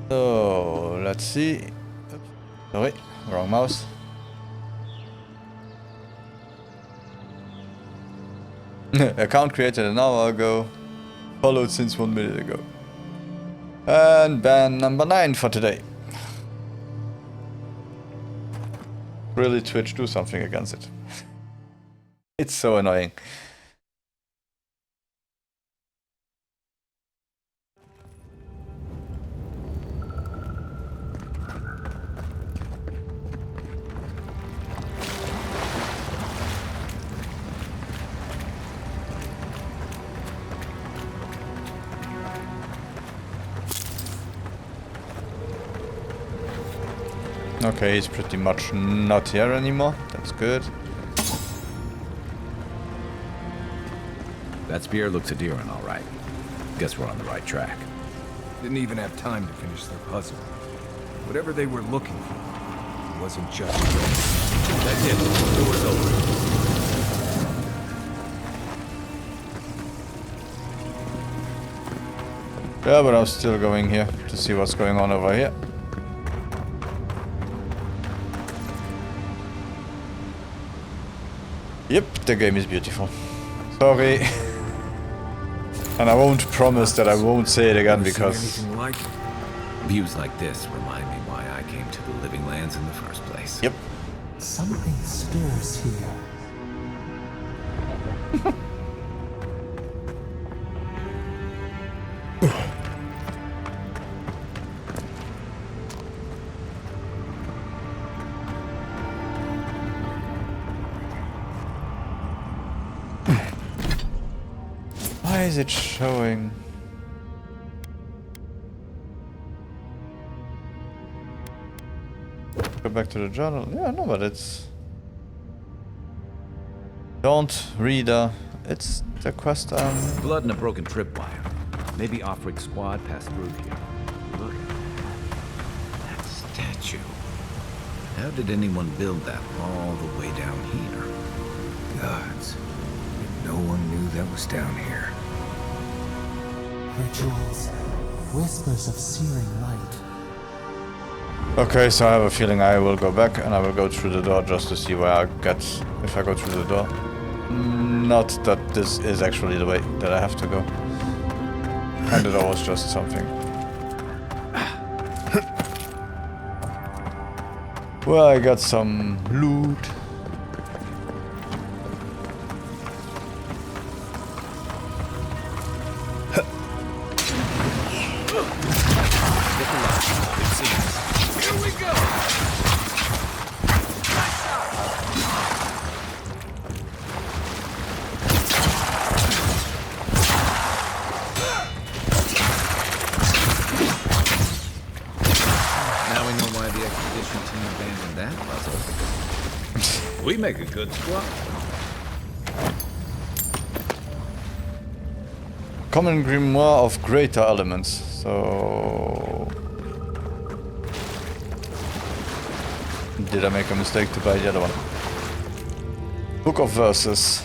So let's see. Oops. Sorry, wrong mouse. Account created an hour ago. Followed since 1 minute ago. And ban number 9 for today. Really, Twitch, do something against it. It's so annoying. Okay, he's pretty much not here anymore. That's good. That spear looks endearing, all right. Guess we're on the right track. Didn't even have time to finish their puzzle. Whatever they were looking for wasn't just gold. That's it. The door's open. Yeah, but I'm still going here to see what's going on over here. Yep, the game is beautiful. Sorry. And I won't promise that I won't say it again because... anything like it. Views like this remind me why I came to the Living Lands in the first place. Yep. Something stirs here. Why is it showing? Go back to the journal. Yeah, no, but it's... Don't reader. It's the quest. Blood and a broken tripwire. Maybe Offric squad passed through here. Look at that statue. How did anyone build that all the way down here? Gods. No one knew that was down here. Rituals, whispers of searing light. Okay, so I have a feeling I will go back and I will go through the door just to see where I get if I go through the door. Not that this is actually the way that I have to go. And it was just something. Well, I got some loot. We make a good squad. Common grimoire of greater elements. So... Did I make a mistake to buy the other one? Book of Verses.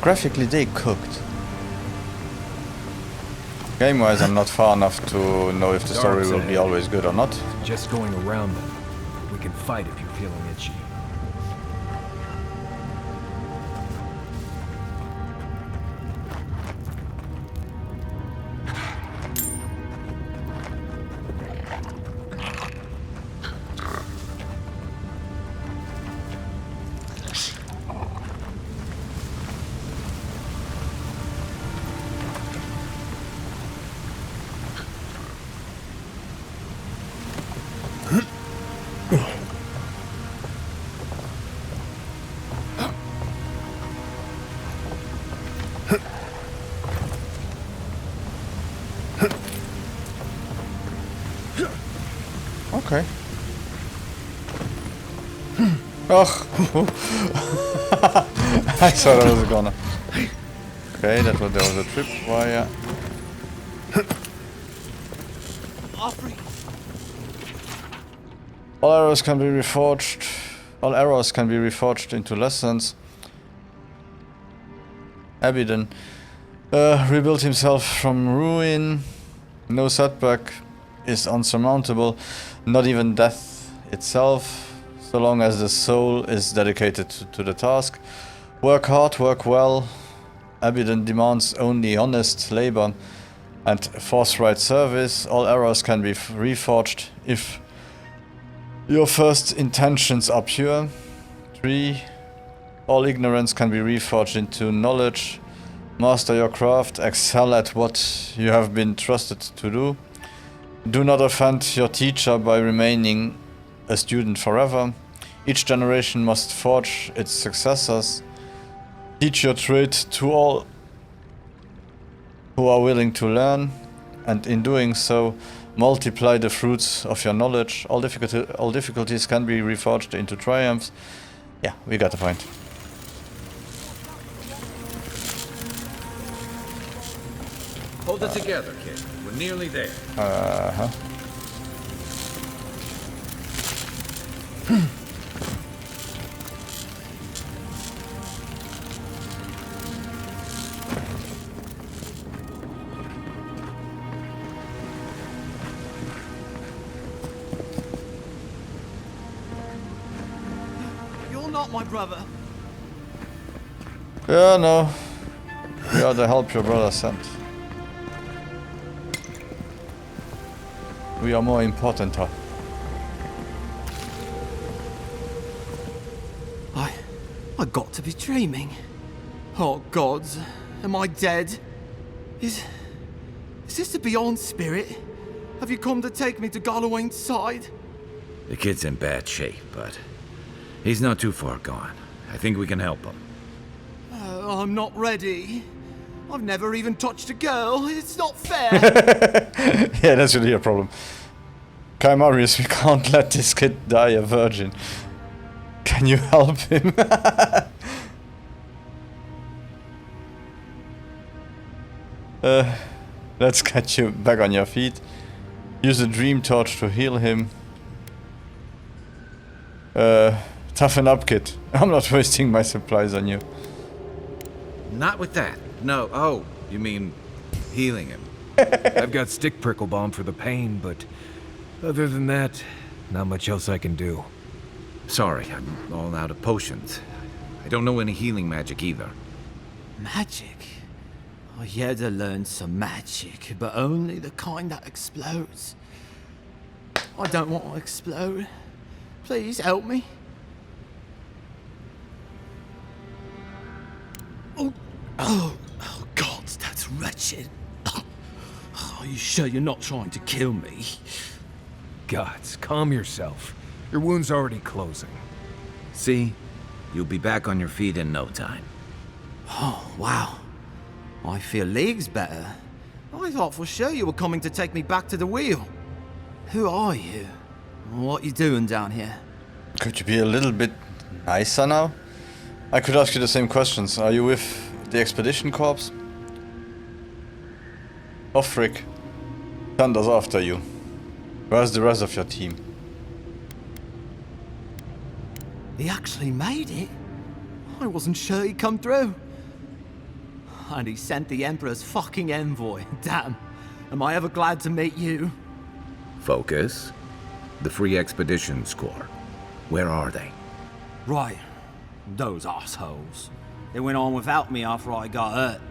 Graphically, they cooked. Game-wise, I'm not far enough to know if the story will be always good or not. Just going around them. We can fight if you're feeling itchy. Okay. Oh. I thought I was gonna. Okay, that was, there was a tripwire. All arrows can be reforged. All arrows can be reforged into lessons. Abidin rebuilt himself from ruin. No setback is unsurmountable, not even death itself, so long as the soul is dedicated to the task. Work hard, work well. Abidin demands only honest labor and forthright service. All arrows can be reforged if your first intentions are pure. 3. All ignorance can be reforged into knowledge. Master your craft, excel at what you have been trusted to do. Do not offend your teacher by remaining a student forever. Each generation must forge its successors. Teach your trade to all who are willing to learn, and in doing so, multiply the fruits of your knowledge. All difficulties can be reforged into triumphs. Yeah, we got the point. Hold it together, kid. We're nearly there. Uh-huh. You're not my brother. Yeah, no. We are the help your brother sent. We are more important, huh? I got to be dreaming. Oh gods, am I dead? Is this the Beyond Spirit? Have you come to take me to Galloway's side? The kid's in bad shape, but he's not too far gone. I think we can help him. I'm not ready. I've never even touched a girl. It's not fair. Yeah, that's really a problem. Chimarius, we can't let this kid die a virgin. Can you help him? Let's get you back on your feet. Use a dream torch to heal him. Toughen up, kid. I'm not wasting my supplies on you. Not with that. No. Oh, you mean healing him? I've got stick prickle balm for the pain, but other than that, not much else I can do. Sorry, I'm all out of potions. I don't know any healing magic either. Magic? I had to learn some magic, but only the kind that explodes. I don't want to explode. Please help me. Oh, God, that's wretched. Are you sure you're not trying to kill me? Gods, calm yourself. Your wound's already closing. See? You'll be back on your feet in no time. Oh, wow. I feel leagues better. I thought for sure you were coming to take me back to the wheel. Who are you? What you doing down here? Could you be a little bit nicer now? I could ask you the same questions. Are you with the Expedition Corps? Offric, Thunder's after you. Where's the rest of your team? He actually made it? I wasn't sure he'd come through. And he sent the Emperor's fucking envoy. Damn. Am I ever glad to meet you? Focus. The Free Expeditions Corps. Where are they? Right. Those assholes. They went on without me after I got hurt.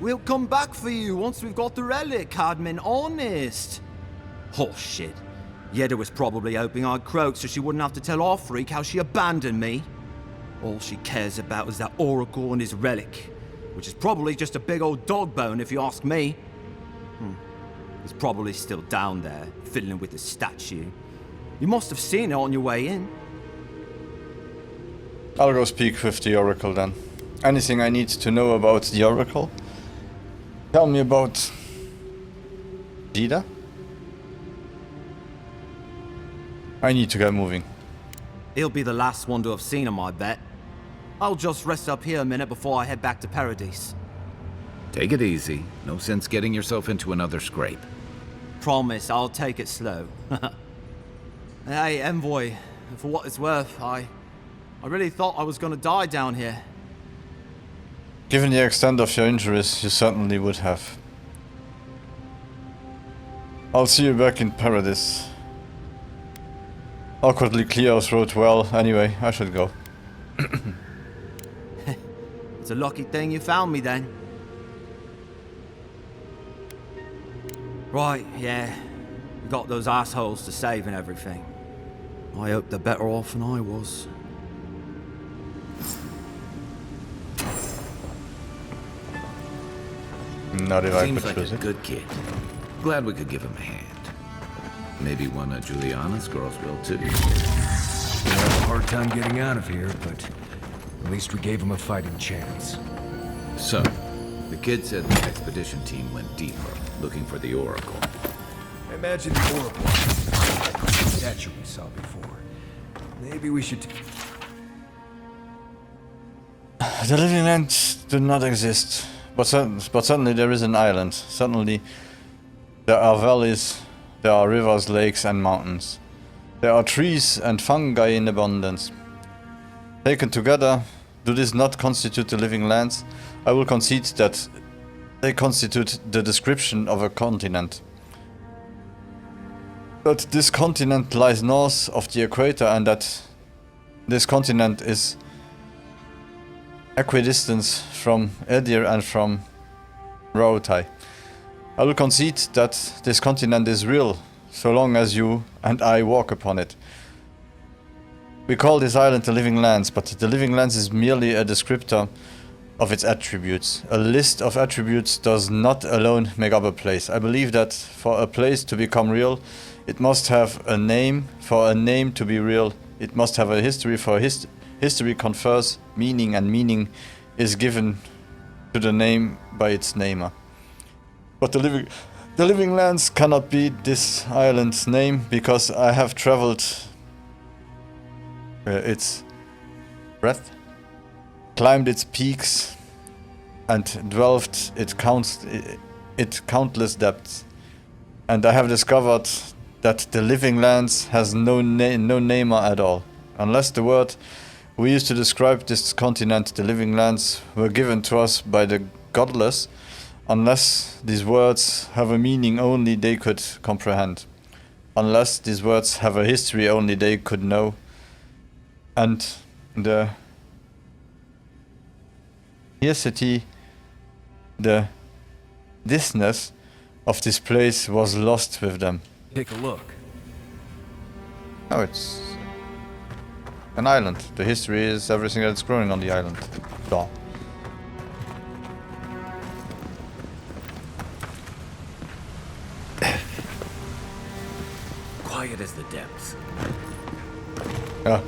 We'll come back for you once we've got the relic, Cadman, honest. Oh, shit. Yeda was probably hoping I'd croak so she wouldn't have to tell Offreak how she abandoned me. All she cares about is that Oracle and his relic, which is probably just a big old dog bone if you ask me. It's probably still down there, fiddling with the statue. You must have seen it on your way in. I'll go speak with the Oracle then. Anything I need to know about the Oracle? Tell me about Jida? I need to get moving. He'll be the last one to have seen him, I bet. I'll just rest up here a minute before I head back to Paradis. Take it easy. No sense getting yourself into another scrape. Promise, I'll take it slow. Hey, Envoy, for what it's worth, I really thought I was gonna die down here. Given the extent of your injuries, you certainly would have. I'll see you back in Paradis. Awkwardly, Cleo's wrote well. Anyway, I should go. It's a lucky thing you found me then. Right, yeah. We got those assholes to save and everything. I hope they're better off than I was. Not if I Seems could like choose a it. good kid. Glad we could give him a hand. Maybe one of Juliana's girls will too. We have a hard time getting out of here, but at least we gave him a fighting chance. So, the kid said the expedition team went deeper, looking for the Oracle. I imagine the Oracle like the statue we saw before. Maybe we should... The living lands do not exist, but certainly there is an island. Certainly there are valleys, there are rivers, lakes and mountains. There are trees and fungi in abundance. Taken together, do this not constitute the living lands? I will concede that they constitute the description of a continent. But this continent lies north of the equator, and that this continent is equidistant from Edir and from Rautai. I will concede that this continent is real, so long as you and I walk upon it. We call this island the living lands, but the living lands is merely a descriptor of its attributes. A list of attributes does not alone make up a place. I believe that for a place to become real, it must have a name. For a name to be real, it must have a history. For history confers meaning, and meaning is given to the name by its namer. But the living lands cannot be this island's name, because I have traveled its breadth, climbed its peaks, and dwelled its countless depths. And I have discovered that the living lands has no namer at all. Unless the word we used to describe this continent, the living lands, were given to us by the godless, unless these words have a meaning only they could comprehend, unless these words have a history only they could know, and the scarcity, the thisness of this place was lost with them. Take a look. Oh, it's an island. The history is everything that's growing on the island. Duh. Quiet as the depths. Ah.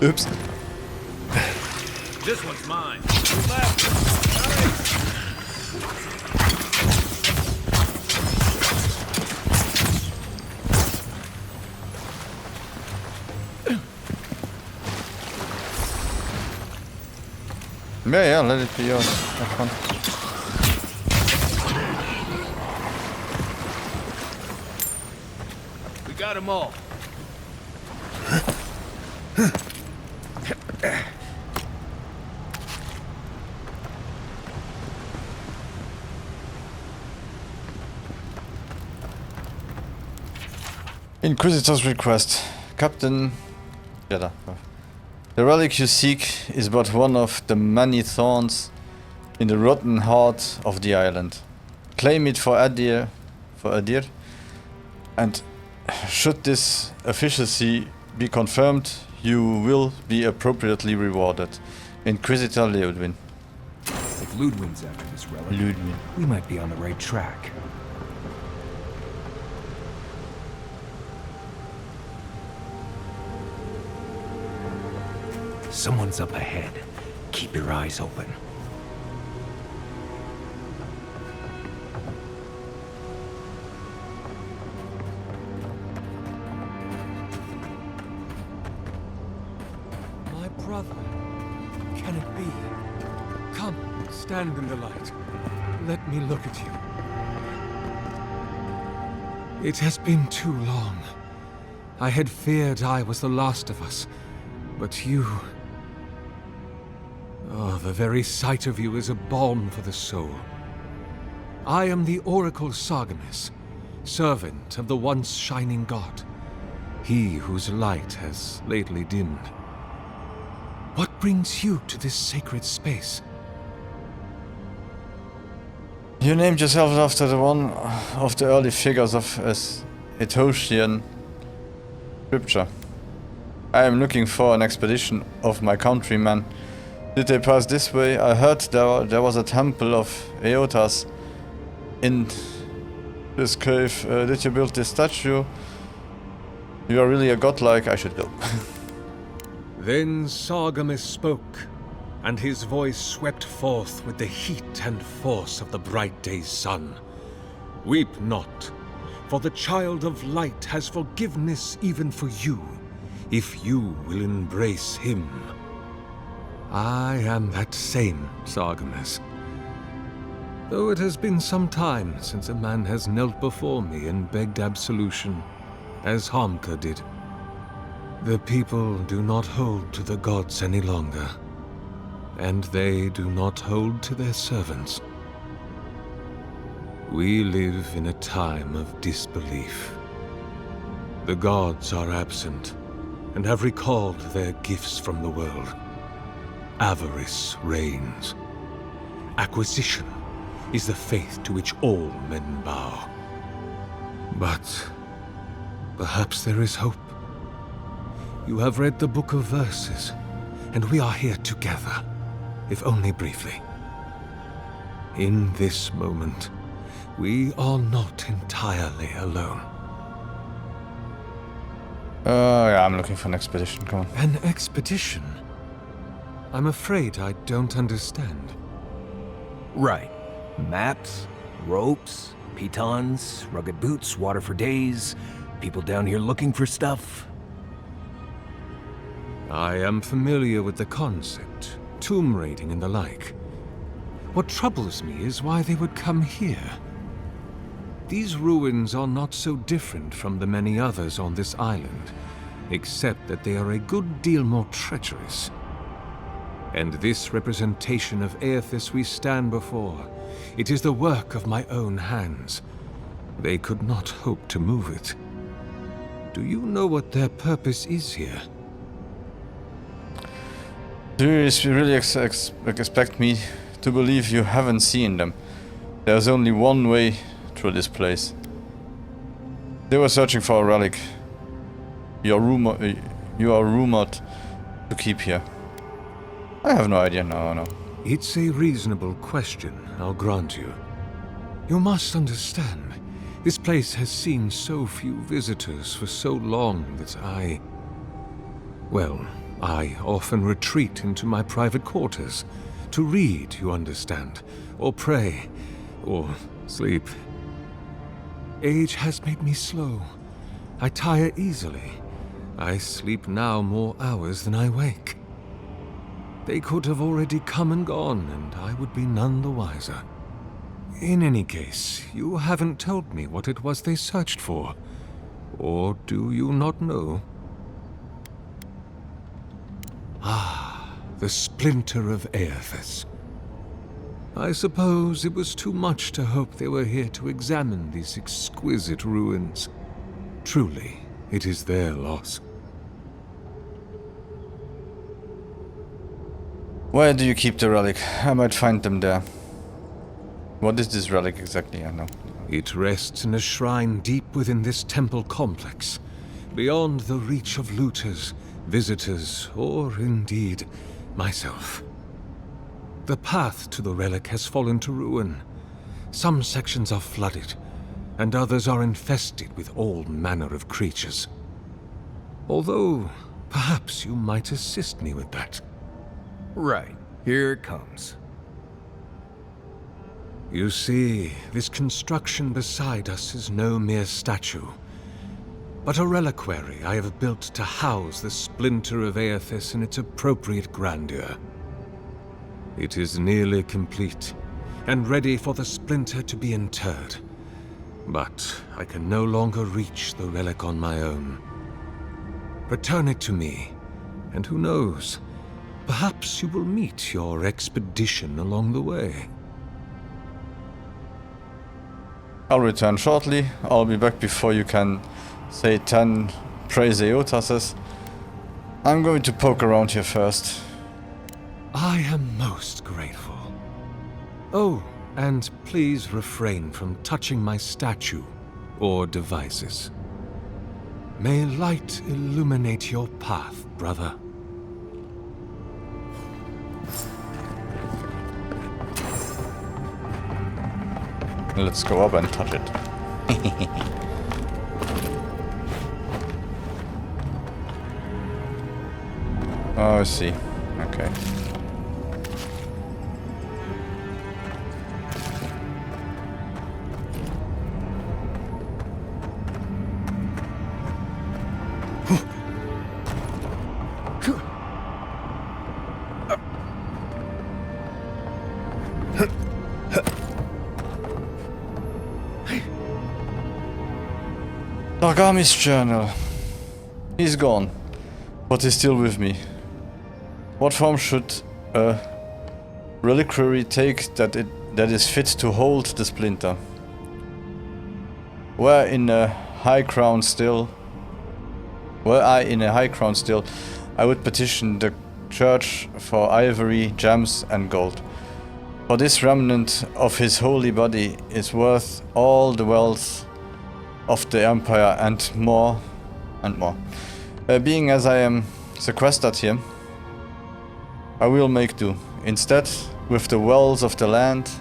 Oops. This one's mine. Left. Yeah, let it be yours. Have fun. We got them all. Inquisitor's request. Captain... Yeah, the relic you seek is but one of the many thorns in the rotten heart of the island. Claim it for Adir, and should this efficiency be confirmed, you will be appropriately rewarded. Inquisitor Ludwin. If Ludwin's after this relic, Ludwin. we might be on the right track. Someone's up ahead. Keep your eyes open. brother. Can it be? Come, stand in the light. Let me look at you. It has been too long. I had feared I was the last of us, but you... Oh, the very sight of you is a balm for the soul. I am the Oracle Sargamas, servant of the once shining god, he whose light has lately dimmed. What brings you to this sacred space? You named yourself after the one of the early figures of Ethiopian scripture. I am looking for an expedition of my countrymen. Did they pass this way? I heard there was a temple of Eotas in this cave. Did you build this statue? You are really a godlike. I should go. Then Sargamas spoke, and his voice swept forth with the heat and force of the bright day's sun. Weep not, for the child of light has forgiveness even for you, if you will embrace him. I am that same Sargamas. Though it has been some time since a man has knelt before me and begged absolution, as Hamka did. The people do not hold to the gods any longer, and they do not hold to their servants. We live in a time of disbelief. The gods are absent, and have recalled their gifts from the world. Avarice reigns. Acquisition is the faith to which all men bow. But perhaps there is hope. You have read the Book of Verses, and we are here together, if only briefly. In this moment, we are not entirely alone. Yeah, I'm looking for an expedition, come on. An expedition? I'm afraid I don't understand. Right. Maps, ropes, pitons, rugged boots, water for days, people down here looking for stuff. I am familiar with the concept, tomb raiding and the like. What troubles me is why they would come here. These ruins are not so different from the many others on this island, except that they are a good deal more treacherous. And this representation of Aethys we stand before, it is the work of my own hands. They could not hope to move it. Do you know what their purpose is here? Do you really expect me to believe you haven't seen them? There's only one way through this place. They were searching for a relic. You are rumored to keep here. I have no idea, no. It's a reasonable question, I'll grant you. You must understand, this place has seen so few visitors for so long that I often retreat into my private quarters. To read, you understand, or pray, or sleep. Age has made me slow. I tire easily. I sleep now more hours than I wake. They could have already come and gone, and I would be none the wiser. In any case, you haven't told me what it was they searched for. Or do you not know? Ah, the splinter of Aethys. I suppose it was too much to hope they were here to examine these exquisite ruins. Truly, it is their loss. Where do you keep the relic? I might find them there. What is this relic exactly? I know. It rests in a shrine deep within this temple complex, beyond the reach of looters, visitors, or indeed, myself. The path to the relic has fallen to ruin. Some sections are flooded, and others are infested with all manner of creatures. Although, perhaps you might assist me with that. Right. Here it comes. You see, this construction beside us is no mere statue. but a reliquary I have built to house the splinter of Aethys in its appropriate grandeur. It is nearly complete, and ready for the splinter to be interred. But I can no longer reach the relic on my own. Return it to me, and who knows, perhaps you will meet your expedition along the way. I'll return shortly. I'll be back before you can say 10 praise Eotases. I'm going to poke around here first. I am most grateful. Oh, and please refrain from touching my statue or devices. May light illuminate your path, brother. Let's go up and touch it. Oh, I see. Okay. Nagami's journal. He's gone, but he's still with me. What form should a reliquary take that is fit to hold the splinter? Were I in a high crown still, I would petition the church for ivory, gems, and gold. For this remnant of his holy body is worth all the wealth of the Empire and more and more. Being as I am sequestered here, I will make do. Instead, with the wells of the land,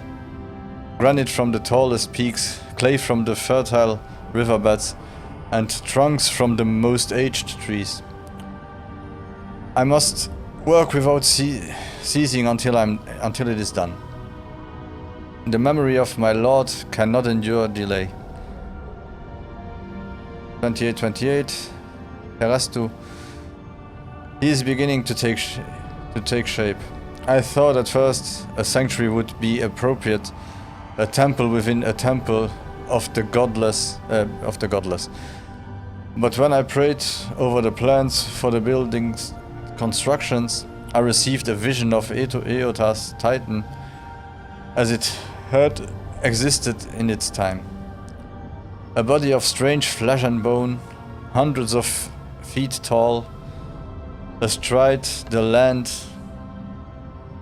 granite from the tallest peaks, clay from the fertile riverbeds, and trunks from the most aged trees. I must work without ceasing until it is done. The memory of my Lord cannot endure delay. 2828, Perestu. He is beginning to take shape. I thought at first a sanctuary would be appropriate, a temple within a temple of the godless. But when I prayed over the plans for the building's constructions, I received a vision of Eota's Titan as it had existed in its time. A body of strange flesh and bone, hundreds of feet tall, astride the land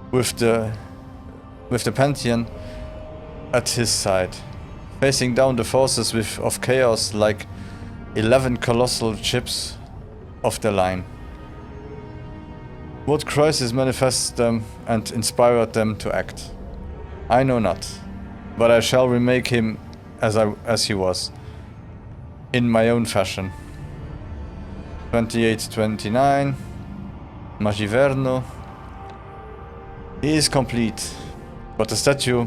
with the Pantheon at his side, facing down the forces of chaos like 11 colossal ships of the line. What crisis manifests them and inspired them to act? I know not, but I shall remake him as he was, in my own fashion. 2829, Magiverno. He is complete, but the statue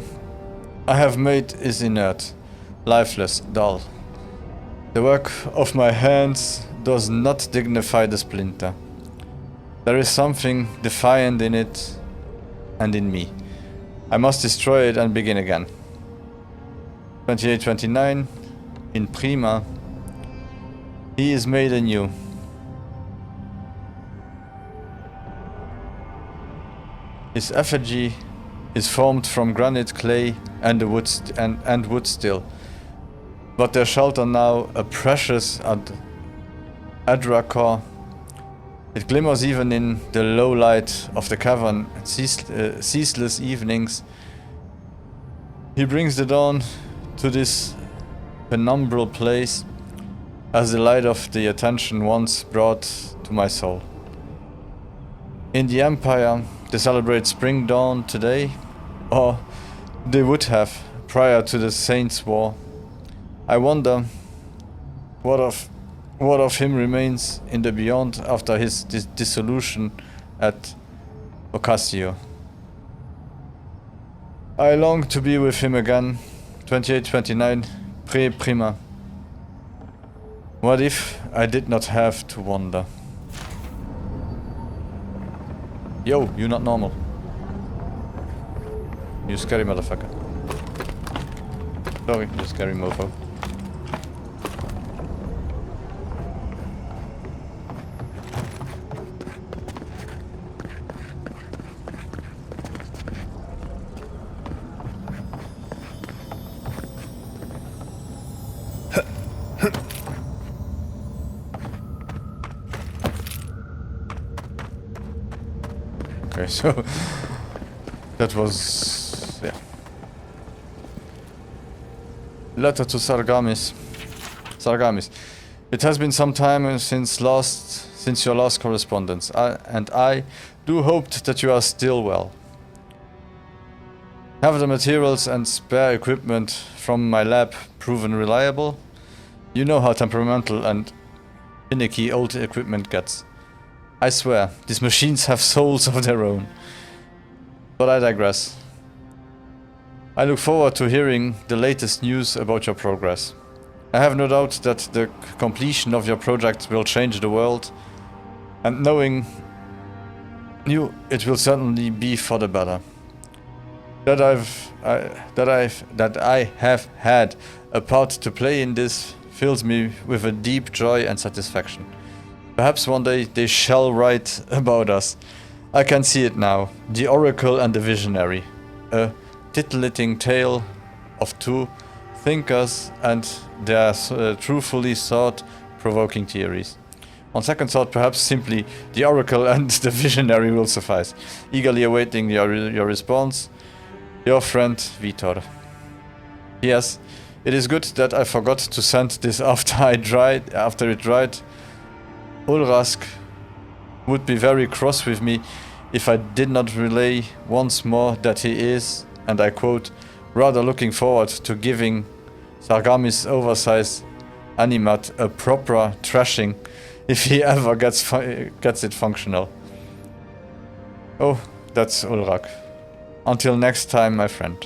I have made is inert, lifeless, dull. The work of my hands does not dignify the splinter. There is something defiant in it and in me. I must destroy it and begin again. 2829, in Prima. He is made anew. His effigy is formed from granite, clay, and wood still. But there shelter now a precious Adracor. It glimmers even in the low light of the cavern, ceaseless evenings. He brings the dawn to this penumbral place as the light of the attention once brought to my soul. In the Empire, they celebrate spring dawn today, or they would have prior to the Saints' War. I wonder what of him remains in the beyond after his dissolution at Ocasio. I long to be with him again. 2829, Prima. What if I did not have to wander? Yo, you're not normal. You scary motherfucker. Sorry, you scary mofo. Okay, so that was, yeah. Letter to Sargamis. Sargamis. It has been some time since your last correspondence, and I do hope that you are still well. Have the materials and spare equipment from my lab proven reliable? You know how temperamental and finicky old equipment gets. I swear, these machines have souls of their own. But I digress. I look forward to hearing the latest news about your progress. I have no doubt that the completion of your project will change the world, and knowing you, it will certainly be for the better. That I have had a part to play in this fills me with a deep joy and satisfaction. Perhaps one day they shall write about us. I can see it now. The Oracle and the Visionary. A titillating tale of two thinkers and their truthfully thought-provoking theories. On second thought, perhaps simply the Oracle and the Visionary will suffice. Eagerly awaiting your response. Your friend, Vitor. Yes, it is good that I forgot to send this after it dried. Ulrask would be very cross with me if I did not relay once more that he is, and I quote, rather looking forward to giving Sargamis' oversized animat a proper thrashing if he ever gets it functional. Oh, that's Ulrak. Until next time, my friend.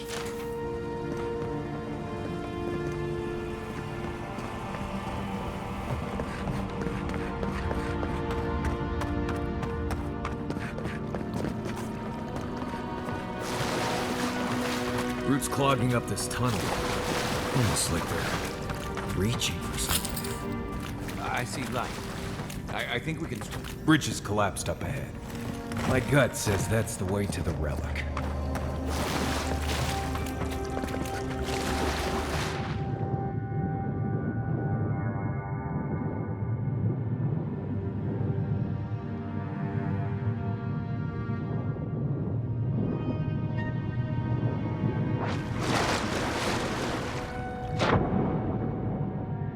Roots clogging up this tunnel. Almost like they're reaching for something. I see light. I think we can... Bridge has collapsed up ahead. My gut says that's the way to the relic.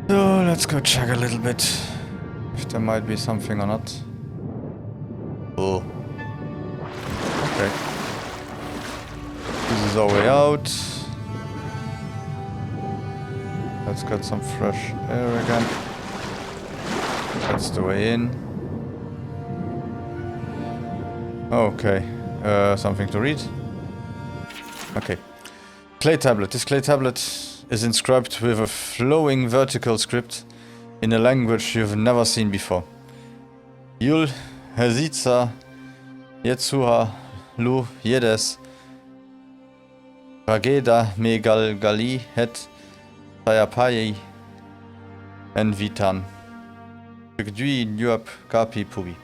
So let's go check a little bit if there might be something or not. Oh. Okay. This is our way out. Let's get some fresh air again. That's the way in. Okay. Something to read. Okay. Clay tablet. This clay tablet is inscribed with a flowing vertical script in a language you've never seen before. Yul Hezitsa Yetsuha Lu Yedes Rageda Megalgali Het Tayapai En Vitan Gdui Nyuap Kapi Pubi.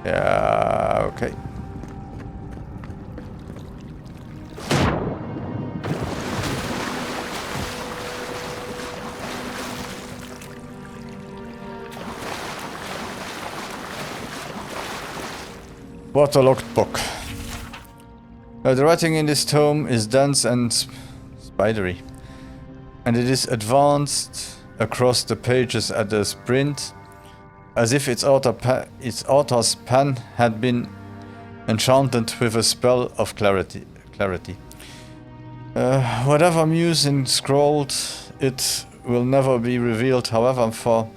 Yeah, okay. Waterlogged book. The writing in this tome is dense and spidery, and it is advanced across the pages at a sprint, as if its author's pen had been enchanted with a spell of clarity. Whatever Muse scrawled, it will never be revealed, however, for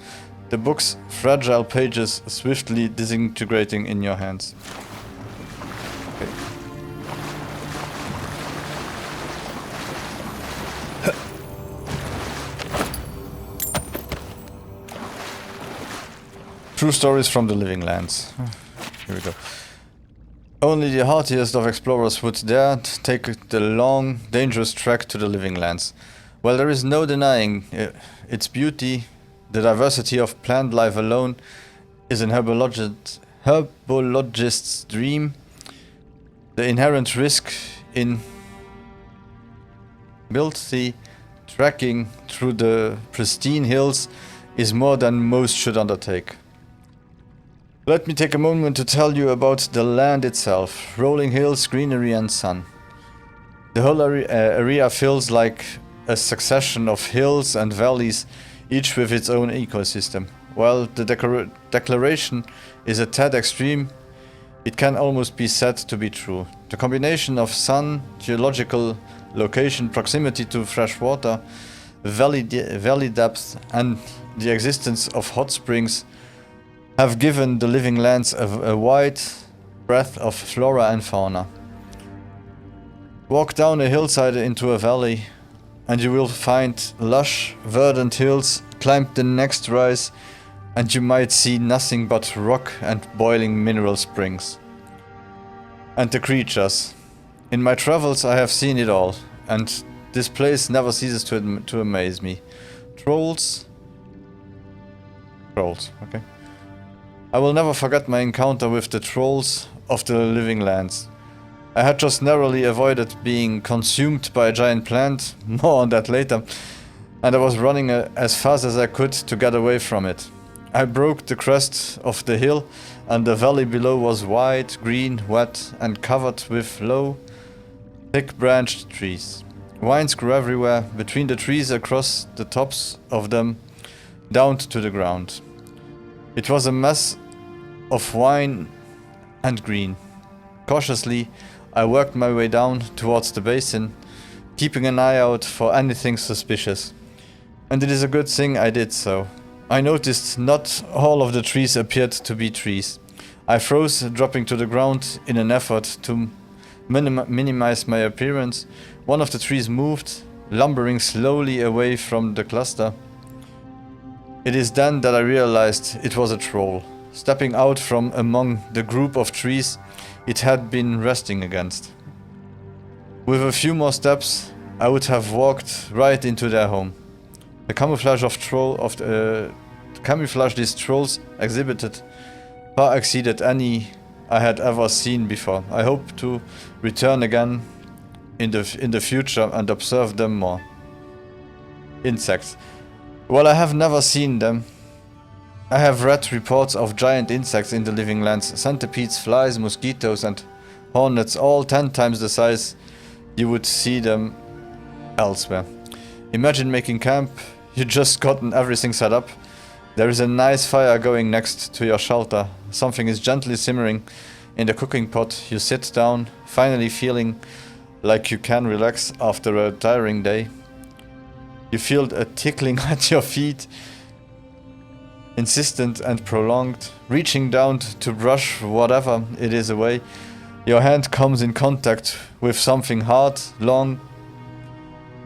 the book's fragile pages swiftly disintegrating in your hands. Okay. True stories from the living lands. Here we go. Only the hardiest of explorers would dare take the long, dangerous trek to the living lands. While there is no denying its beauty, the diversity of plant life alone is an herbologist's dream. The inherent risk in stealthy trekking through the pristine hills is more than most should undertake. Let me take a moment to tell you about the land itself. Rolling hills, greenery and sun. The whole area feels like a succession of hills and valleys, each with its own ecosystem. While the declaration is a tad extreme, it can almost be said to be true. The combination of sun, geological location, proximity to fresh water, valley depth and the existence of hot springs have given the living lands a wide breadth of flora and fauna. Walk down a hillside into a valley and you will find lush, verdant hills, climb the next rise and you might see nothing but rock and boiling mineral springs. And the creatures. In my travels I have seen it all, and this place never ceases to amaze me. Trolls, okay. I will never forget my encounter with the trolls of the living lands. I had just narrowly avoided being consumed by a giant plant, more on that later, and I was running as fast as I could to get away from it. I broke the crest of the hill and the valley below was wide, green, wet and covered with low, thick-branched trees. Vines grew everywhere, between the trees, across the tops of them, down to the ground. It was a mess of wine and green. Cautiously, I worked my way down towards the basin, keeping an eye out for anything suspicious. And it is a good thing I did so. I noticed not all of the trees appeared to be trees. I froze, dropping to the ground in an effort to minimize my appearance. One of the trees moved, lumbering slowly away from the cluster. It is then that I realized it was a troll. Stepping out from among the group of trees it had been resting against. With a few more steps, I would have walked right into their home. The camouflage these trolls exhibited far exceeded any I had ever seen before. I hope to return again in the future and observe them more. Insects. While I have never seen them, I have read reports of giant insects in the living lands, centipedes, flies, mosquitoes and hornets, all 10 times the size you would see them elsewhere. Imagine making camp, you just gotten everything set up, there is a nice fire going next to your shelter, something is gently simmering in the cooking pot, you sit down, finally feeling like you can relax after a tiring day. You feel a tickling at your feet, insistent and prolonged, reaching down to brush whatever it is away. Your hand comes in contact with something hard, long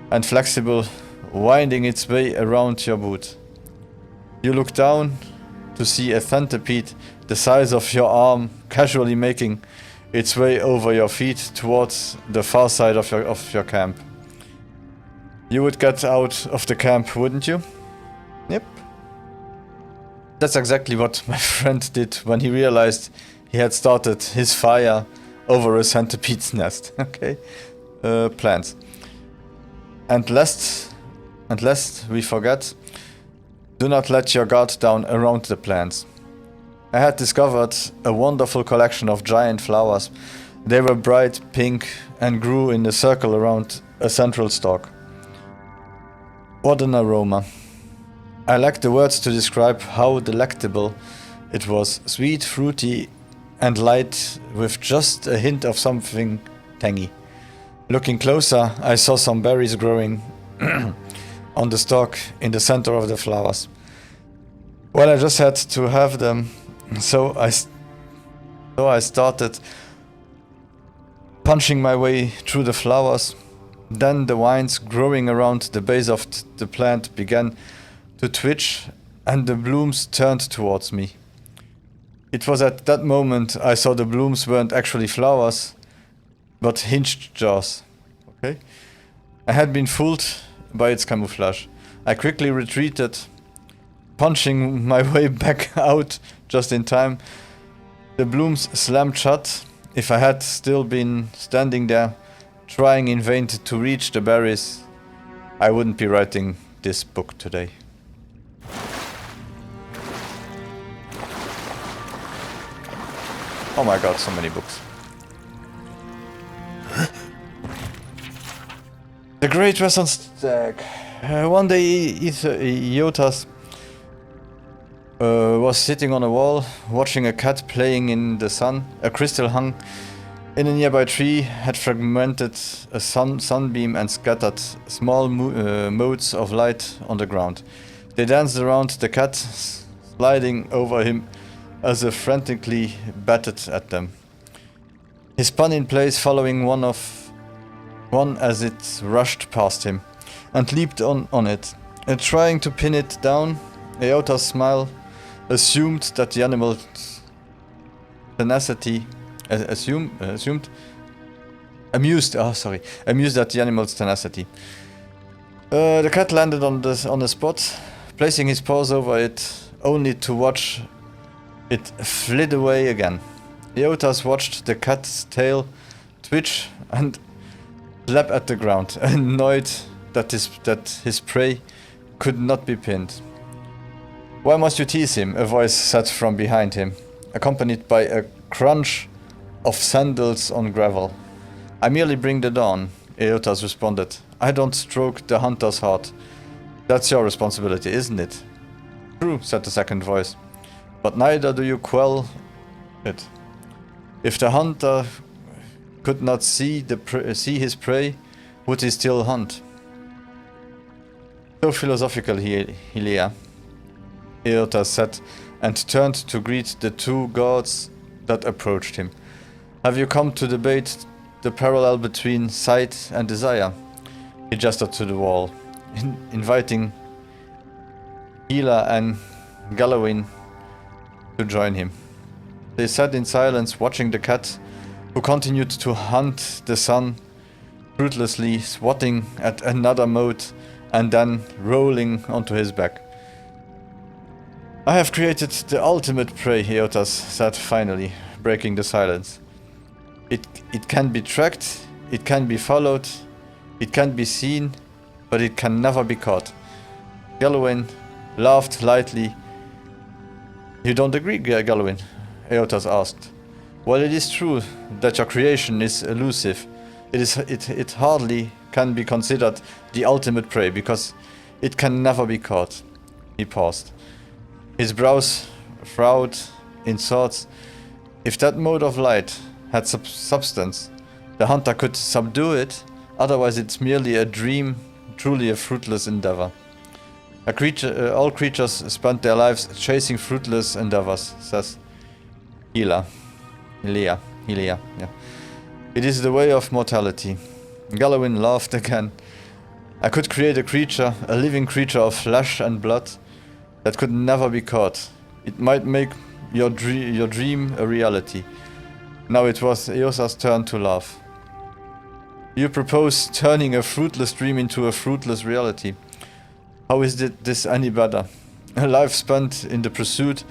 and flexible, winding its way around your boot. You look down to see a centipede the size of your arm casually making its way over your feet towards the far side of your camp. You would get out of the camp, wouldn't you? Yep. That's exactly what my friend did when he realized he had started his fire over a centipede's nest. Okay. Plants. And lest we forget, do not let your guard down around the plants. I had discovered a wonderful collection of giant flowers. They were bright pink and grew in a circle around a central stalk. What an aroma. I lack the words to describe how delectable it was. Sweet, fruity and light with just a hint of something tangy. Looking closer, I saw some berries growing on the stalk in the center of the flowers. Well, I just had to have them, so I started punching my way through the flowers. Then the vines growing around the base of the plant began to twitch, and the blooms turned towards me. It was at that moment I saw the blooms weren't actually flowers, but hinged jaws. Okay? I had been fooled by its camouflage. I quickly retreated, punching my way back out just in time. The blooms slammed shut. If I had still been standing there, trying in vain to reach the berries, I wouldn't be writing this book today. Oh my god, so many books. The Great Western Stag. One day, Iotas was sitting on a wall, watching a cat playing in the sun. A crystal hung in a nearby tree had fragmented a sunbeam and scattered small motes of light on the ground. They danced around the cat, sliding over him as if frantically batted at them. He spun in place, following one as it rushed past him, and leaped on it. And trying to pin it down, Iota's smile assumed that the animal's tenacity amused at the animal's tenacity. The cat landed on the spot, placing his paws over it, only to watch it flit away again. Iotas watched the cat's tail twitch and slap at the ground, annoyed that his prey could not be pinned. "Why must you tease him?" a voice said from behind him, accompanied by a crunch of sandals on gravel. "I merely bring the dawn," Iotas responded. "I don't stroke the hunter's heart. That's your responsibility, isn't it?" "True," said the second voice, "but neither do you quell it. If the hunter could not see his prey, would he still hunt?" "So philosophical, Hilia," Iotas said, and turned to greet the two gods that approached him. "Have you come to debate the parallel between sight and desire?" He gestured to the wall, inviting Hila and Gallowin to join him. They sat in silence, watching the cat, who continued to hunt the sun, fruitlessly swatting at another mote and then rolling onto his back. "I have created the ultimate prey," Iotas said finally, breaking the silence. It can be tracked, it can be followed, it can be seen, but it can never be caught. Gallowin laughed lightly. "You don't agree, Gallowin?" Iotas asked. "Well, it is true that your creation is elusive. It hardly can be considered the ultimate prey, because it can never be caught." He paused. His brows furrowed in thoughts. If that mode of light had substance, the hunter could subdue it, otherwise it's merely a dream, truly a fruitless endeavor. All creatures spend their lives chasing fruitless endeavors, says Hilia. Yeah. It is the way of mortality. Gallowin laughed again. "I could create a creature, a living creature of flesh and blood, that could never be caught. It might make your dream a reality." Now it was Iota's turn to laugh. "You propose turning a fruitless dream into a fruitless reality. How is this any better? A life spent in the pursuit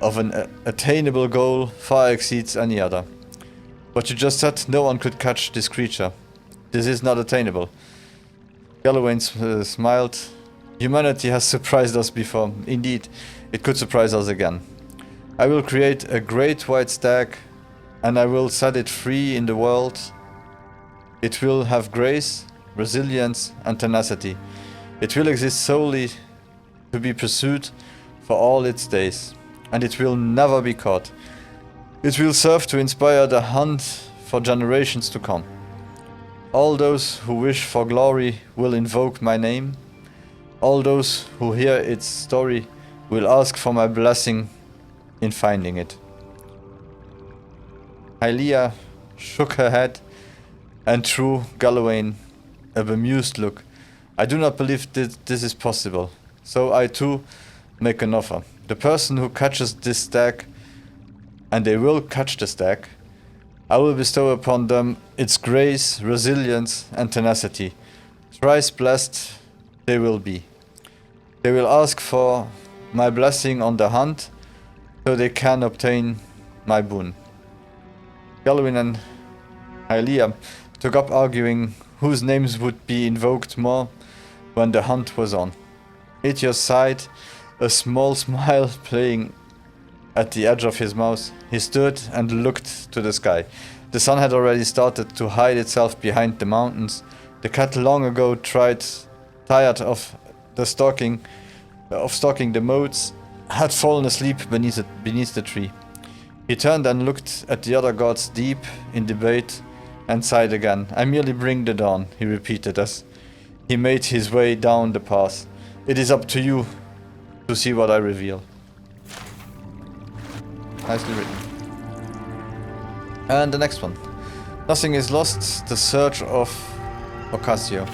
of an attainable goal far exceeds any other. But you just said no one could catch this creature. This is not attainable." Gallowin smiled. "Humanity has surprised us before. Indeed, it could surprise us again. I will create a great white stag, and I will set it free in the world. It will have grace, resilience, and tenacity. It will exist solely to be pursued for all its days, and it will never be caught. It will serve to inspire the hunt for generations to come. All those who wish for glory will invoke my name. All those who hear its story will ask for my blessing in finding it. Hylia shook her head and threw Galawain a bemused look. I do not believe that this is possible, so I too make an offer. The person who catches this stag, and they will catch the stag, I will bestow upon them its grace, resilience, and tenacity. Thrice blessed they will be. They will ask for my blessing on the hunt, so they can obtain my boon. Galwin and Hylia took up arguing whose names would be invoked more when the hunt was on. Aetius sighed, a small smile playing at the edge of his mouth. He stood and looked to the sky. The sun had already started to hide itself behind the mountains. The cat long ago tired of stalking the moats, had fallen asleep beneath the tree. He turned and looked at the other gods deep in debate and sighed again. I merely bring the dawn, he repeated as he made his way down the path. It is up to you to see what I reveal. Nicely written. And the next one. Nothing is lost, the search of Ocasio.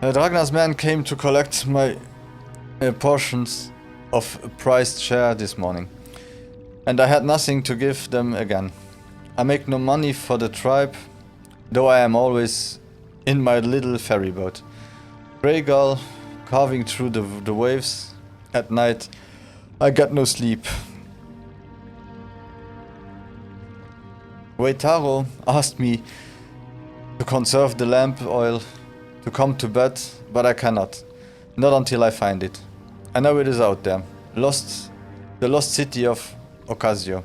Ragnar's men came to collect my portions of a prized share this morning, and I had nothing to give them again. I make no money for the tribe, though I am always in my little ferry boat. Grey gull carving through the waves at night. I get no sleep. Waitaro asked me to conserve the lamp oil, to come to bed, but I cannot. Not until I find it. I know it is out there. The lost city of Ocasio.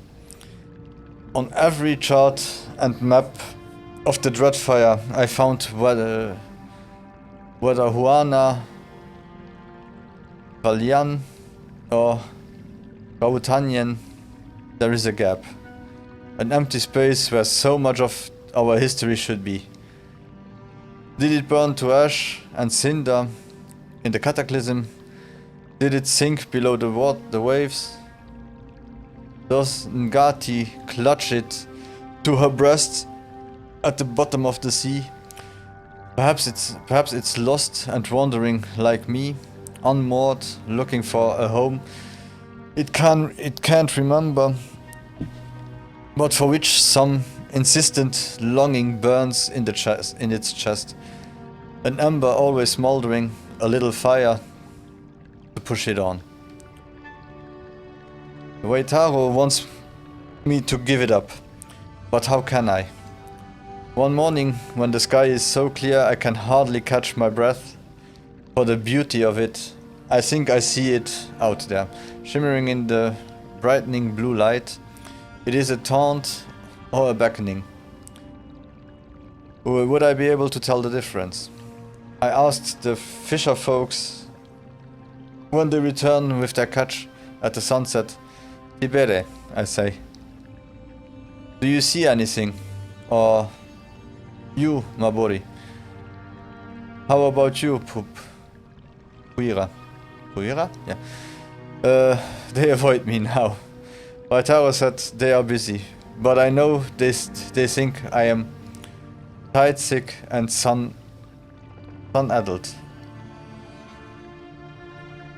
On every chart and map of the Dreadfire, I found whether Huana, Valian, or Rautanien, there is a gap. An empty space where so much of our history should be. Did it burn to ash and cinder in the cataclysm? Did it sink below the waves? Does Ngati clutch it to her breast at the bottom of the sea? Perhaps it's lost and wandering like me, unmoored, looking for a home. It can't remember, but for which some insistent longing burns in its chest. An ember always smoldering, a little fire to push it on. Waitaro wants me to give it up, but how can I? One morning, when the sky is so clear I can hardly catch my breath for the beauty of it, I think I see it out there, shimmering in the brightening blue light. It is a taunt or a beckoning. Would I be able to tell the difference? I asked the fisher folks when they return with their catch at the sunset. Tibere, I say. Do you see anything? Or you, Mabori? How about you, Puira? Puira? Yeah. They avoid me now. Waitaro said they are busy, but I know they think I am tide sick and sun-addled.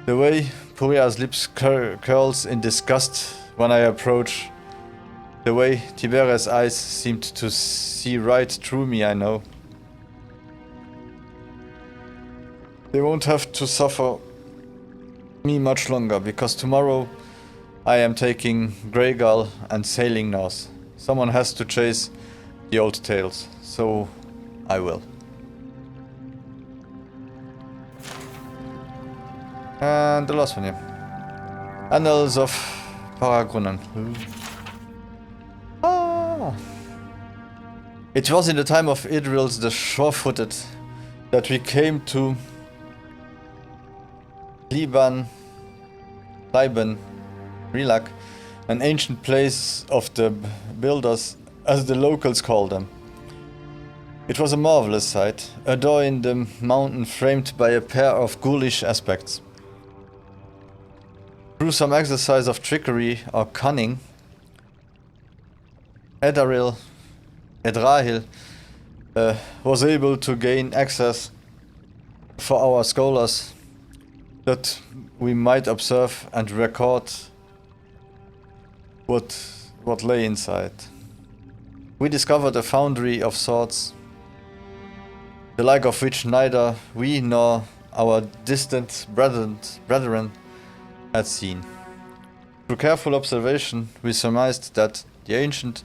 The way Puria's lips curls in disgust when I approach, the way Tibere's eyes seemed to see right through me, I know. They won't have to suffer me much longer, because tomorrow I am taking Grey Gull and sailing north. Someone has to chase the old tales, so I will. And the last one here. Annals of Paragrunnen. Ah. It was in the time of Idrils the Sure-Footed that we came to Liban, Rilak, an ancient place of the builders, as the locals call them. It was a marvelous sight, a door in the mountain framed by a pair of ghoulish aspects. Through some exercise of trickery or cunning, Edrahil was able to gain access for our scholars that we might observe and record what lay inside. We discovered a foundry of sorts, the like of which neither we nor our distant brethren had seen. Through careful observation, we surmised that the ancient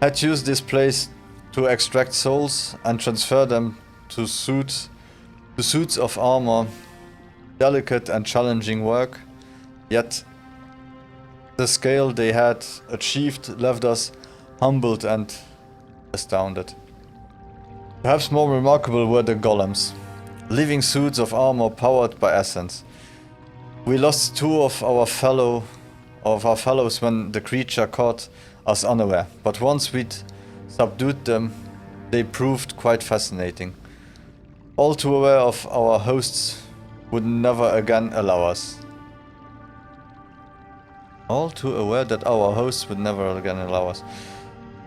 had used this place to extract souls and transfer them to suits of armor, delicate and challenging work, yet the scale they had achieved left us humbled and astounded. Perhaps more remarkable were the golems, living suits of armor powered by essence. We lost two of our fellows when the creature caught us unaware, but once we'd subdued them, they proved quite fascinating. All too aware of our hosts would never again allow us. All too aware that our hosts would never again allow us,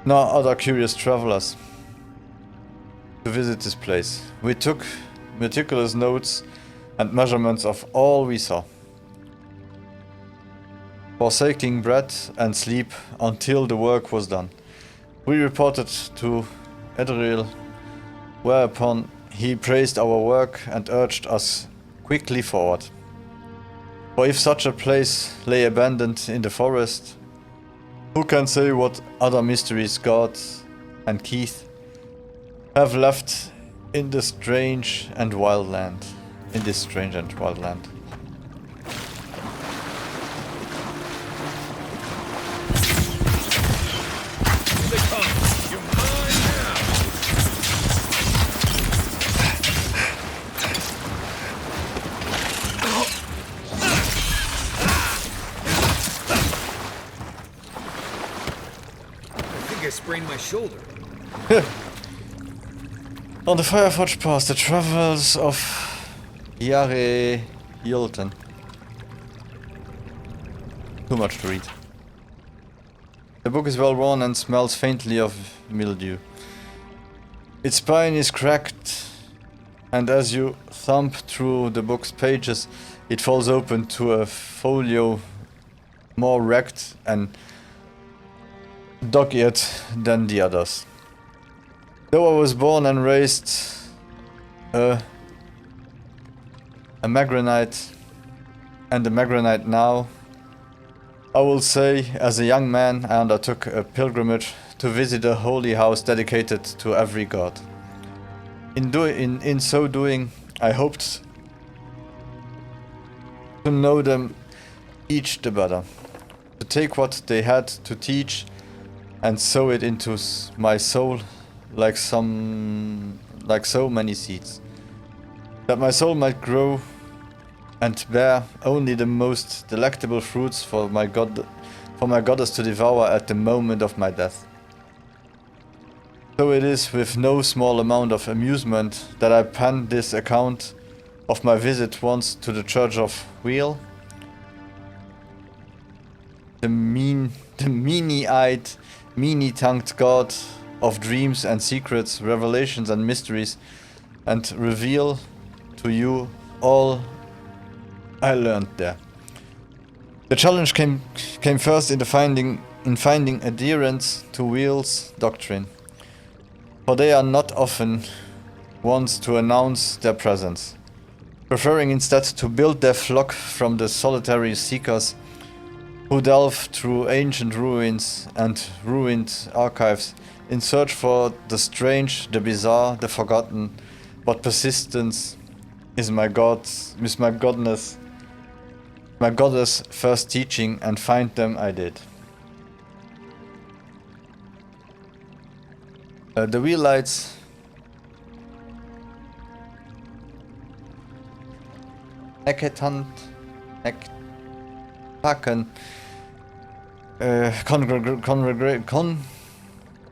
nor other curious travelers, to visit this place. We took meticulous notes and measurements of all we saw, forsaking bread and sleep until the work was done. We reported to Edrahil, whereupon he praised our work and urged us quickly forward. For if such a place lay abandoned in the forest, who can say what other mysteries God and Keith have left in this strange and wild land. I sprained my shoulder. On the Fireforge Pass, the travels of Yare Yulton. Too much to read. The book is well worn and smells faintly of mildew. Its spine is cracked, and as you thump through the book's pages, it falls open to a folio more wrecked and dog-eared than the others. Though I was born and raised a Magranite and a Magranite now, I will say, as a young man, I undertook a pilgrimage to visit a holy house dedicated to every god. In so doing, I hoped to know them each the better, to take what they had to teach and sow it into my soul like so many seeds, that my soul might grow and bear only the most delectable fruits for my goddess to devour at the moment of my death. So it is with no small amount of amusement that I pen this account of my visit once to the Church of Wheel, the meany-eyed, meany-tongued god of dreams and secrets, revelations and mysteries, and reveal to you all I learned there. The challenge came first in finding adherents to Wheel's doctrine, for they are not often ones to announce their presence, preferring instead to build their flock from the solitary seekers who delve through ancient ruins and ruined archives in search for the strange, the bizarre, the forgotten, but persistence is my goddess first teaching, and find them I did. The wheellights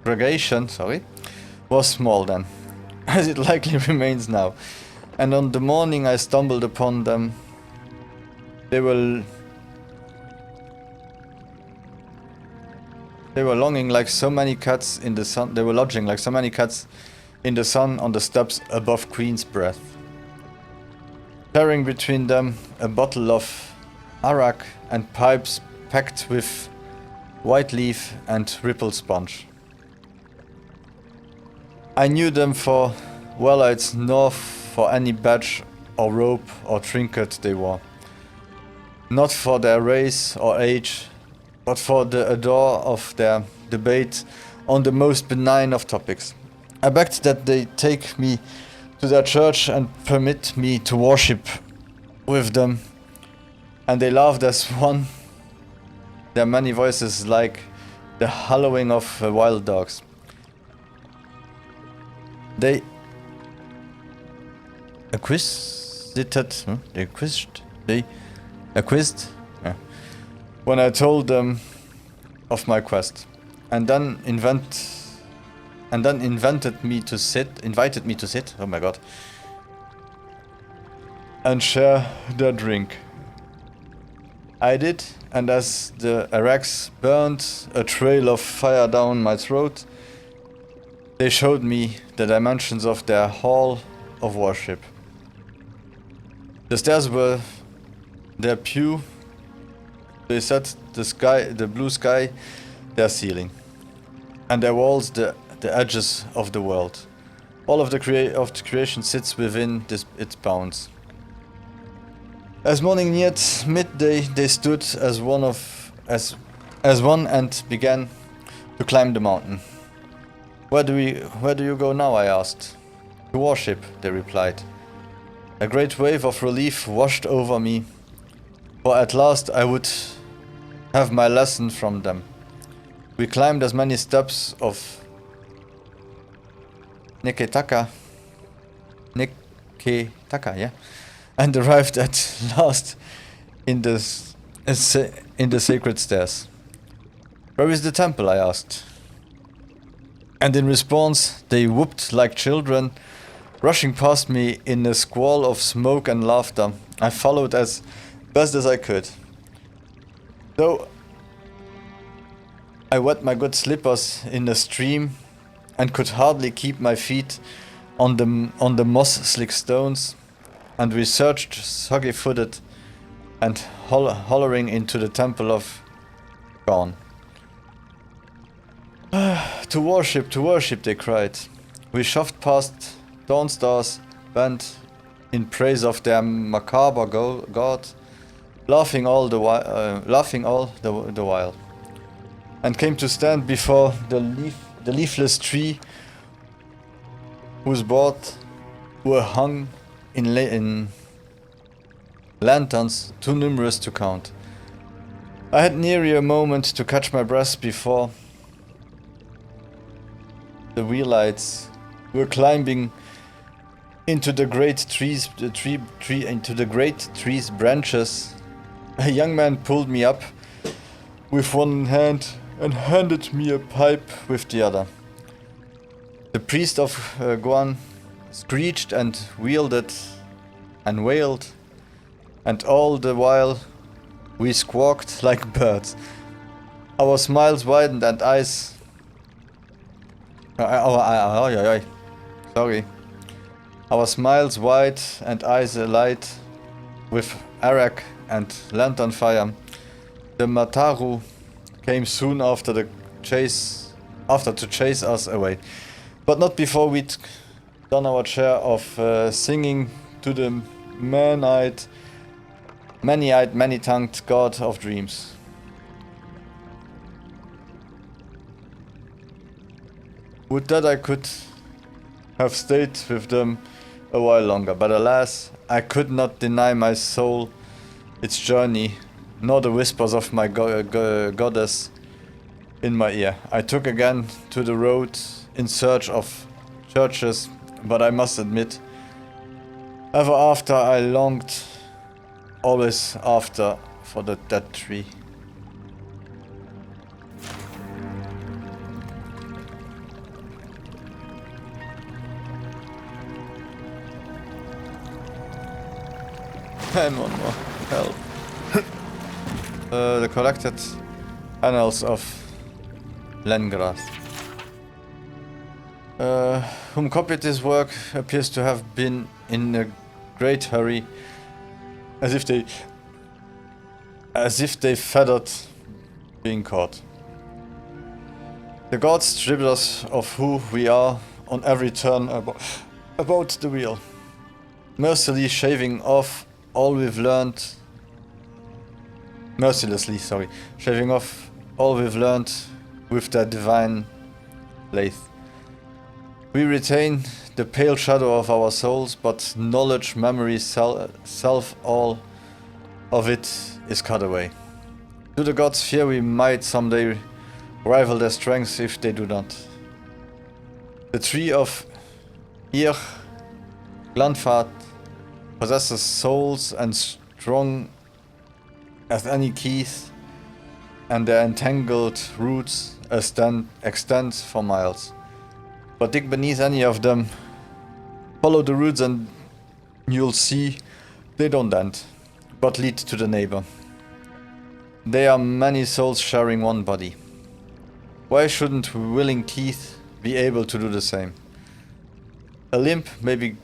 congregation was small then. as it likely remains now. And on the morning I stumbled upon them, they were longing like so many cats in the sun. They were lodging like so many cats in the sun on the steps above Queen's Breath. Carrying between them a bottle of arak and pipes packed with white leaf and ripple sponge. I knew them for Wellites nor for any badge or rope or trinket they wore. Not for their race or age, but for the ardor of their debate on the most benign of topics. I begged that they take me to their church and permit me to worship with them, and they laughed as one, their many voices like the howling of wild dogs. They acquisizzed when I told them of my quest, and then invited me to sit, oh my god, and share their drink. I did, and as the araks burned a trail of fire down my throat, they showed me the dimensions of their hall of worship. The stairs were their pew. They set the blue sky, their ceiling, and their walls the edges of the world. All of the creation sits within its bounds. As morning neared midday, they stood as one and began to climb the mountain. Where do you go now? I asked. To worship, they replied. A great wave of relief washed over me, for at last I would have my lesson from them. We climbed as many steps of Niketaka, yeah, and arrived at last in the sacred stairs. Where is the temple? I asked. And in response, they whooped like children, rushing past me in a squall of smoke and laughter. I followed as best as I could. Though I wet my good slippers in the stream and could hardly keep my feet on the moss-slick stones, and we surged soggy-footed and hollering into the temple of Gorn. To worship, they cried. We shoved past dawn stars bent in praise of their macabre god, laughing all the while, and came to stand before the leafless tree whose boughs were hung in lanterns too numerous to count. I had nearly a moment to catch my breath before the wheelites were climbing into the great tree's branches. A young man pulled me up with one hand and handed me a pipe with the other. The priest of Guan screeched and wielded and wailed, and all the while we squawked like birds. Our smiles widened and eyes... Our smiles wide and eyes alight with arak and lantern fire. The Mataru came soon after to chase us away, but not before we'd done our share of singing to the many-eyed, many-tongued god of dreams. Would that I could have stayed with them a while longer, but alas, I could not deny my soul its journey, nor the whispers of my goddess in my ear. I took again to the road in search of churches, but I must admit, ever after I longed, always after, for that tree. I'm on more help. The collected annals of Lengrath. Whom copied this work appears to have been in a great hurry, as if they feathered being caught. The gods stripped us of who we are on every turn about the wheel, mercilessly shaving off all we've learned. Shaving off all we've learned with their divine lathe. We retain the pale shadow of our souls, but knowledge, memory, self, all of it is cut away. Do the gods fear we might someday rival their strength if they do not? The tree of Ir Glanfart possesses souls and strong as any keys, and their entangled roots extend for miles. But dig beneath any of them, follow the roots and you'll see they don't end, but lead to the neighbor. They are many souls sharing one body. Why shouldn't willing teeth be able to do the same? A limb may be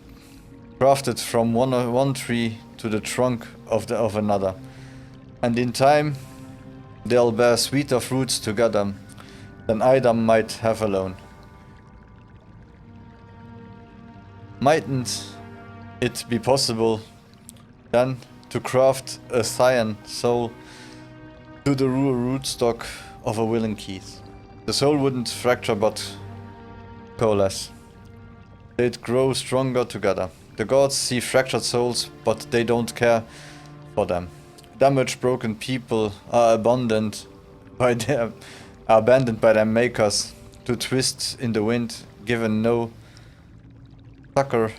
grafted from one tree to the trunk of another, and in time they'll bear sweeter fruits together than either might have alone. Mightn't it be possible then to craft a cyan soul to the rootstock of a willing keith? The soul wouldn't fracture but coalesce. They'd grow stronger together. The gods see fractured souls, but they don't care for them. Damaged, broken people are abandoned by their makers to twist in the wind, given no succor,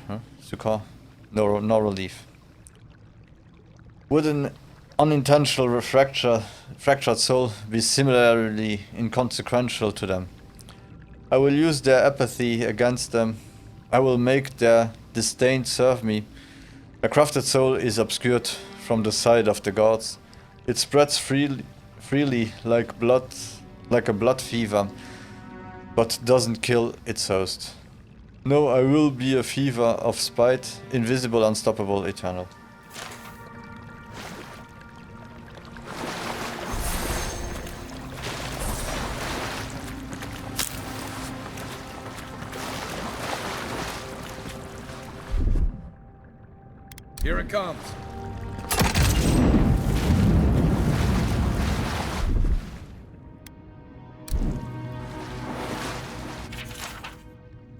no relief. Would an unintentional fractured soul be similarly inconsequential to them? I will use their apathy against them. I will make their disdain serve me. A crafted soul is obscured from the sight of the gods. It spreads freely like a blood fever, but doesn't kill its host. No, I will be a fever of spite, invisible, unstoppable, eternal. Here it comes.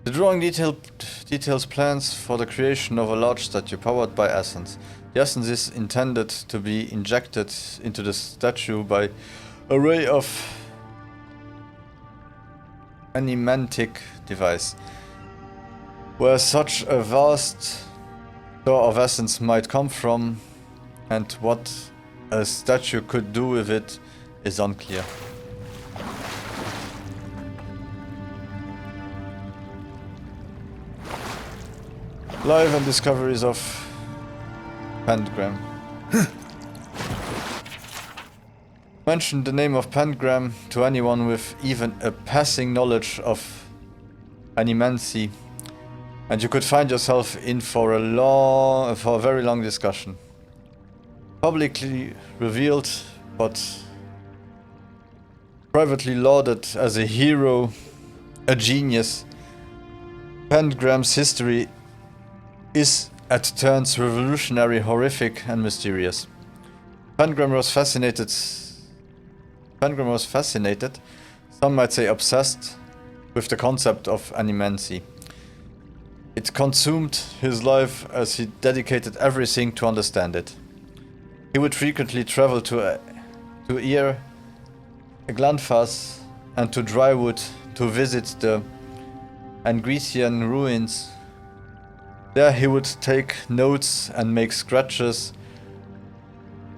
The drawing details plans for the creation of a large statue powered by essence. The essence is intended to be injected into the statue by a ray of animantic device. Where such a vast store of essence might come from and what a statue could do with it is unclear. Life and discoveries of Pentagram. Mention the name of Pentagram to anyone with even a passing knowledge of animancy, and you could find yourself in for a very long discussion. Publicly revealed, but privately lauded as a hero, a genius, Pentagram's history is at turns revolutionary, horrific, and mysterious. Pentagram was fascinated, some might say obsessed, with the concept of animancy. It consumed his life as he dedicated everything to understand it. He would frequently travel to Ir Glanfas and to Drywood to visit the Angrecian ruins. There he would take notes and make sketches,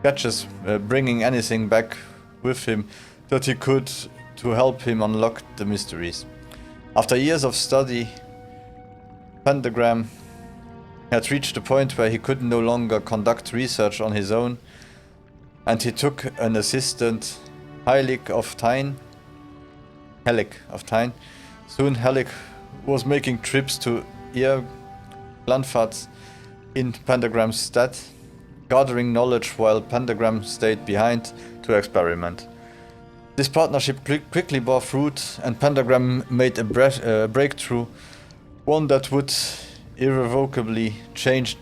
bringing anything back with him that he could to help him unlock the mysteries. After years of study, Pentagram had reached the point where he could no longer conduct research on his own, and he took an assistant, Heilig of Tyne. Soon Heilig was making trips to Landfahrts in Pentagram's stead, gathering knowledge while Pentagram stayed behind to experiment. This partnership quickly bore fruit, and Pentagram made a breakthrough, one that would irrevocably change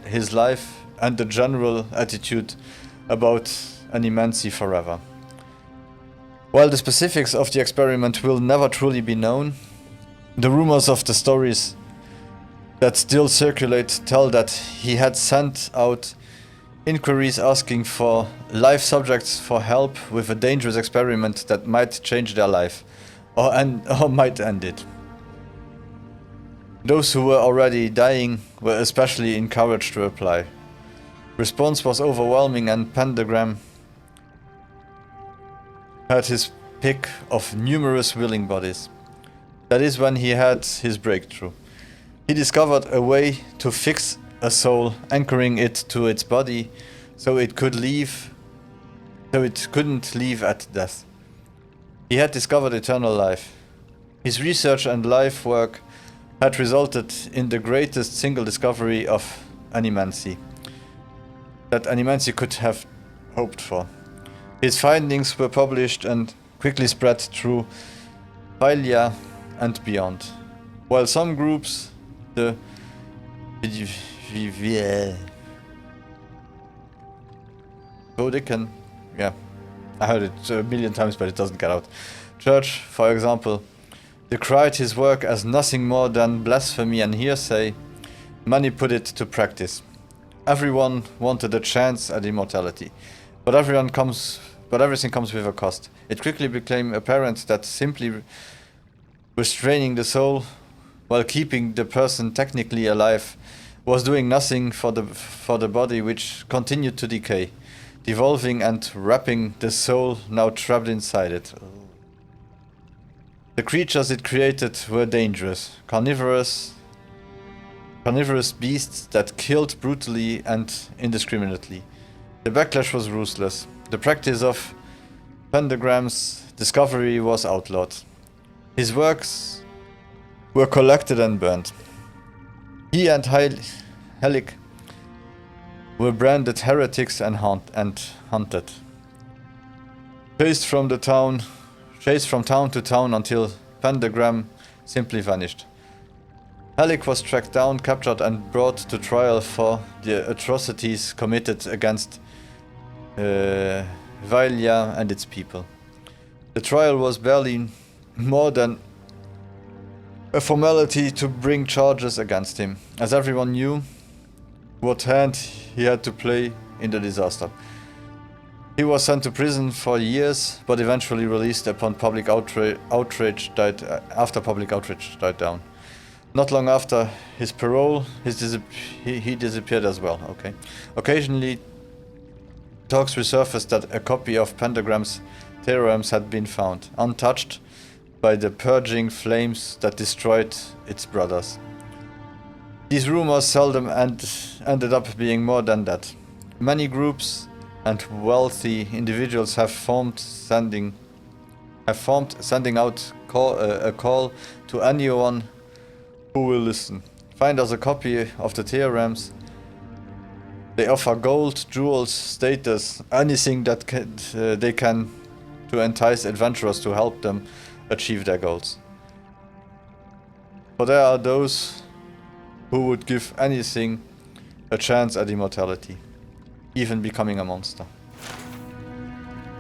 his life and the general attitude about animancy forever. While the specifics of the experiment will never truly be known, the rumors of the stories that still circulate tell that he had sent out inquiries asking for live subjects for help with a dangerous experiment that might change their life, or might end it. Those who were already dying were especially encouraged to apply. Response was overwhelming, and Pentagram had his pick of numerous willing bodies. That is when he had his breakthrough. He discovered a way to fix a soul, anchoring it to its body so it couldn't leave at death. He had discovered eternal life. His research and life work had resulted in the greatest single discovery of animancy that animancy could have hoped for. His findings were published and quickly spread through Valia and beyond. While some groups, the Bodican, yeah, I heard it a million times but it doesn't get out. Church, for example, decried his work as nothing more than blasphemy and hearsay, many put it to practice. Everyone wanted a chance at immortality, but everything comes with a cost. It quickly became apparent that simply restraining the soul while keeping the person technically alive was doing nothing for the body, which continued to decay, devolving and wrapping the soul now trapped inside it. The creatures it created were dangerous, carnivorous beasts that killed brutally and indiscriminately. The backlash was ruthless. The practice of Pentagram's discovery was outlawed. His works were collected and burned. He and Heilig were branded heretics and hunted. Chased from town to town until Pentagram simply vanished. Heilig was tracked down, captured and brought to trial for the atrocities committed against Valia and its people. The trial was barely more than a formality to bring charges against him, as everyone knew what hand he had to play in the disaster. He was sent to prison for years, but eventually released upon public outrage died down. Not long after his parole, he disappeared as well. Okay. Occasionally, talks resurfaced that a copy of Pentagram's theorems had been found, untouched by the purging flames that destroyed its brothers. These rumors seldom ended up being more than that. Many groups and wealthy individuals have formed sending out a call to anyone who will listen. Find us a copy of the theorems. They offer gold, jewels, status, anything that they can to entice adventurers to help them achieve their goals. But there are those who would give anything a chance at immortality, even becoming a monster.